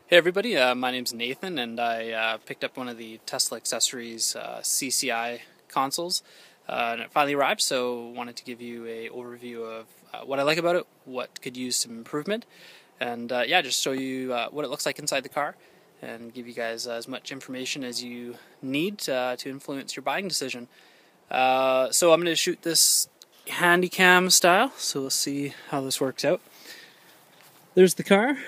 Hey everybody, my name's Nathan, and I picked up one of the Tesla Accessories CCI consoles, and it finally arrived, so wanted to give you a overview of what I like about it, what could use some improvement, and yeah, just show you what it looks like inside the car, and give you guys as much information as you need to influence your buying decision. So I'm going to shoot this handy cam style, so we'll see how this works out. There's the car.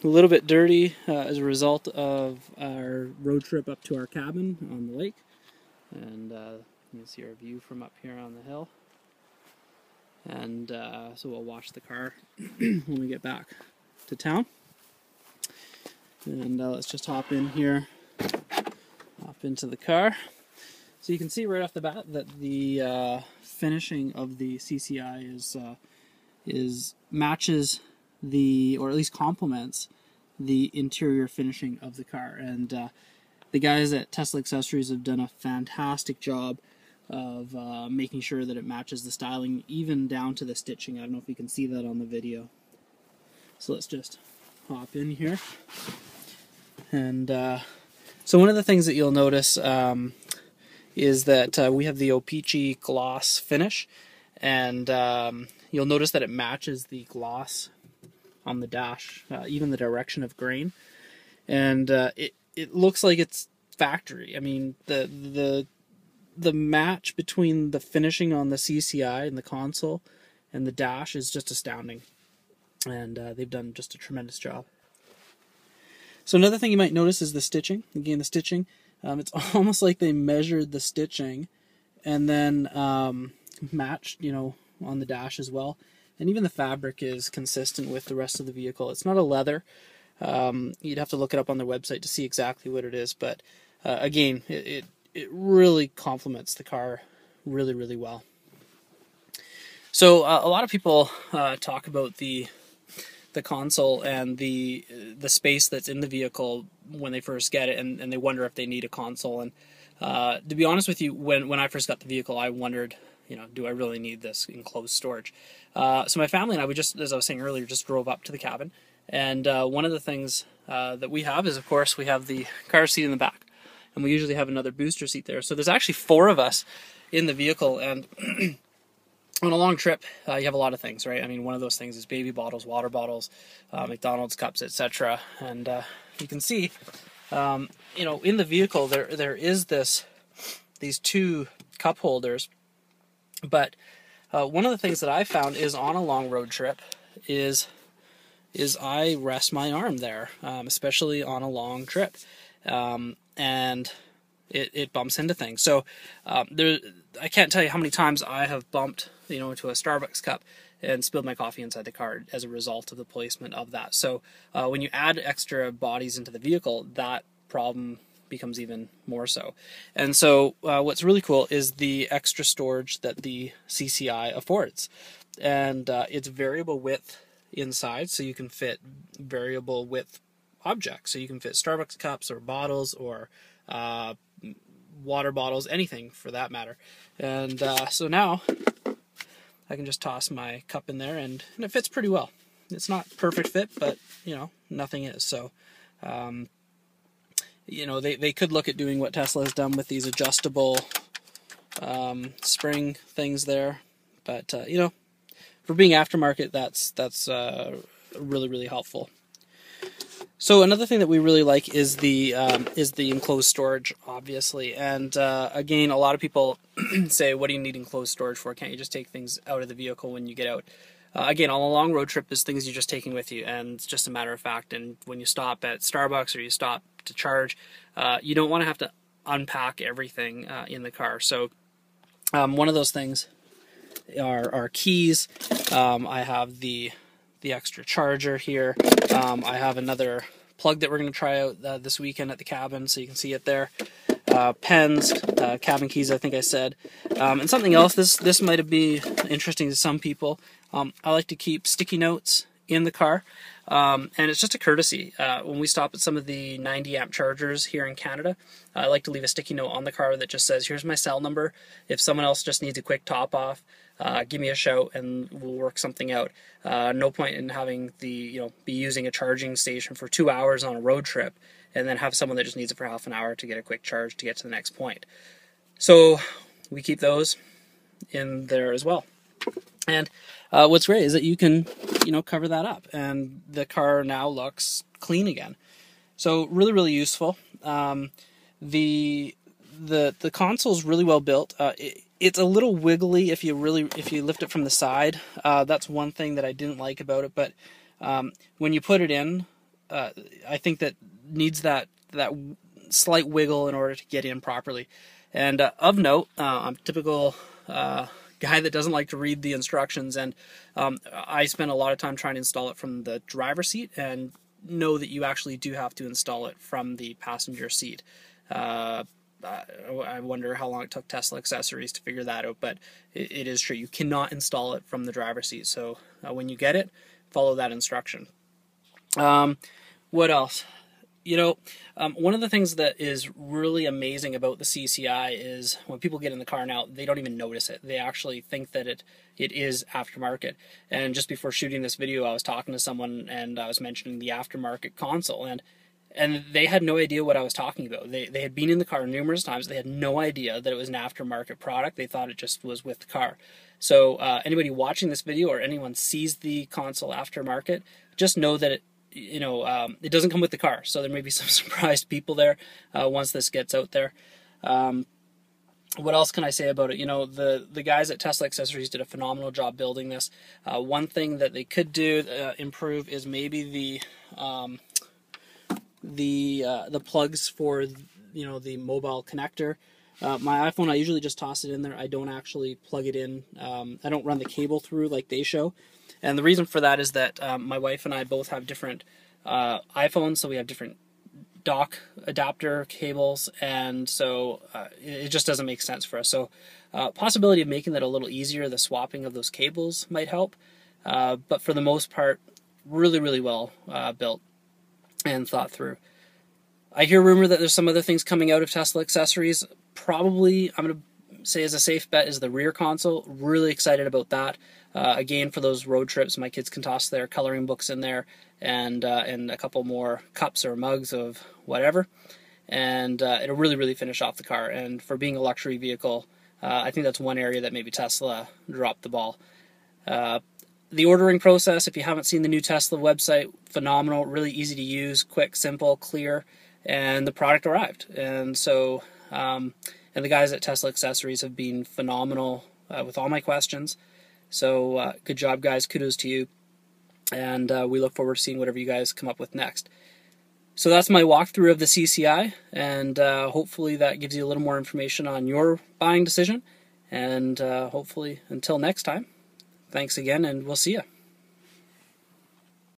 A little bit dirty as a result of our road trip up to our cabin on the lake. And you can see our view from up here on the hill. And so we'll wash the car when we get back to town. And let's just hop in here, hop into the car. So you can see right off the bat that the finishing of the CCI is matches or at least complements the interior finishing of the car, and the guys at Tesla Accessories have done a fantastic job of making sure that it matches the styling, even down to the stitching. I don't know if you can see that on the video. So let's just hop in here, and so one of the things that you'll notice is that we have the O-Pee-Chee gloss finish, and you'll notice that it matches the gloss on the dash, even the direction of grain, and it looks like it's factory. I mean, the match between the finishing on the CCI and the console and the dash is just astounding, and they've done just a tremendous job. So another thing you might notice is the stitching. Again, the stitching, it's almost like they measured the stitching and then matched, on the dash as well. And even the fabric is consistent with the rest of the vehicle. It's not a leather. You'd have to look it up on their website to see exactly what it is. But again, it really complements the car really, really well. So a lot of people talk about the console and the space that's in the vehicle when they first get it, and they wonder if they need a console. And to be honest with you, when I first got the vehicle, I wondered, do I really need this enclosed storage? So my family and I, we just, as I was saying earlier, just drove up to the cabin. And one of the things that we have is, of course, we have the car seat in the back. And we usually have another booster seat there. So there's actually 4 of us in the vehicle. And on a long trip, you have a lot of things, right? I mean, one of those things is baby bottles, water bottles, McDonald's cups, etc. And you can see, in the vehicle, there is these 2 cup holders. But one of the things that I found is on a long road trip is I rest my arm there, especially on a long trip, and it bumps into things. So I can't tell you how many times I have bumped, into a Starbucks cup and spilled my coffee inside the car as a result of the placement of that. So when you add extra bodies into the vehicle, that problem becomes even more so. And so what's really cool is the extra storage that the CCI affords. And it's variable width inside, so you can fit variable width objects. So you can fit Starbucks cups or bottles or water bottles, anything for that matter. And so now I can just toss my cup in there, and it fits pretty well. It's not perfect fit, but nothing is. So they could look at doing what Tesla has done with these adjustable spring things there, but for being aftermarket, that's really, really helpful. So another thing that we really like is the enclosed storage, obviously. And again, a lot of people say, "What do you need enclosed storage for? Can't you just take things out of the vehicle when you get out?" Again, on a long road trip, there's things you're just taking with you, and it's just a matter of fact. And when you stop at Starbucks or you stop to charge, you don't want to have to unpack everything in the car. So one of those things are keys. I have the extra charger here. I have another plug that we're going to try out this weekend at the cabin, so you can see it there. Pens, cabin keys, I think I said, and something else. This might be interesting to some people. I like to keep sticky notes in the car, and it's just a courtesy. When we stop at some of the 90 amp chargers here in Canada, I like to leave a sticky note on the car that just says, "Here's my cell number. If someone else just needs a quick top off, give me a shout and we'll work something out. No point in having be using a charging station for 2 hours on a road trip and then have someone that just needs it for half an hour to get a quick charge to get to the next point. So we keep those in there as well. And what's great is that you can, cover that up, and the car now looks clean again. So really, really useful. The console's really well built. It's a little wiggly if you lift it from the side. That's one thing that I didn't like about it. But when you put it in, I think that needs that slight wiggle in order to get in properly. And of note, I'm a typical guy that doesn't like to read the instructions, and I spent a lot of time trying to install it from the driver's seat, and know that you actually do have to install it from the passenger seat. I wonder how long it took Tesla Accessories to figure that out, but it is true. You cannot install it from the driver's seat. So when you get it, follow that instruction. What else? One of the things that is really amazing about the CCI is when people get in the car now, they don't even notice it. They actually think that it is aftermarket. And just before shooting this video, I was talking to someone and I was mentioning the aftermarket console, and they had no idea what I was talking about. They had been in the car numerous times. They had no idea that it was an aftermarket product. They thought it just was with the car. So anybody watching this video or anyone sees the console aftermarket, just know that it doesn't come with the car. So there may be some surprised people there once this gets out there. What else can I say about it? The guys at Tesla Accessories did a phenomenal job building this. One thing that they could do improve is maybe the plugs for the mobile connector. My iPhone, I usually just toss it in there. I don't actually plug it in. I don't run the cable through like they show. And the reason for that is that my wife and I both have different iPhones, so we have different dock adapter cables, and so it just doesn't make sense for us. So possibility of making that a little easier, the swapping of those cables might help. But for the most part, really, really well built and thought through. I hear rumor that there's some other things coming out of Tesla Accessories. Probably, I'm going to say as a safe bet, is the rear console. Really excited about that. Again, for those road trips, my kids can toss their coloring books in there and a couple more cups or mugs of whatever. And it'll really, really finish off the car. And for being a luxury vehicle, I think that's one area that maybe Tesla dropped the ball. The ordering process, if you haven't seen the new Tesla website, phenomenal, really easy to use, quick, simple, clear, and the product arrived. And so, and the guys at Tesla Accessories have been phenomenal with all my questions. So good job, guys. Kudos to you. And we look forward to seeing whatever you guys come up with next. So that's my walkthrough of the CCI, and hopefully that gives you a little more information on your buying decision. And hopefully until next time, thanks again, and we'll see you.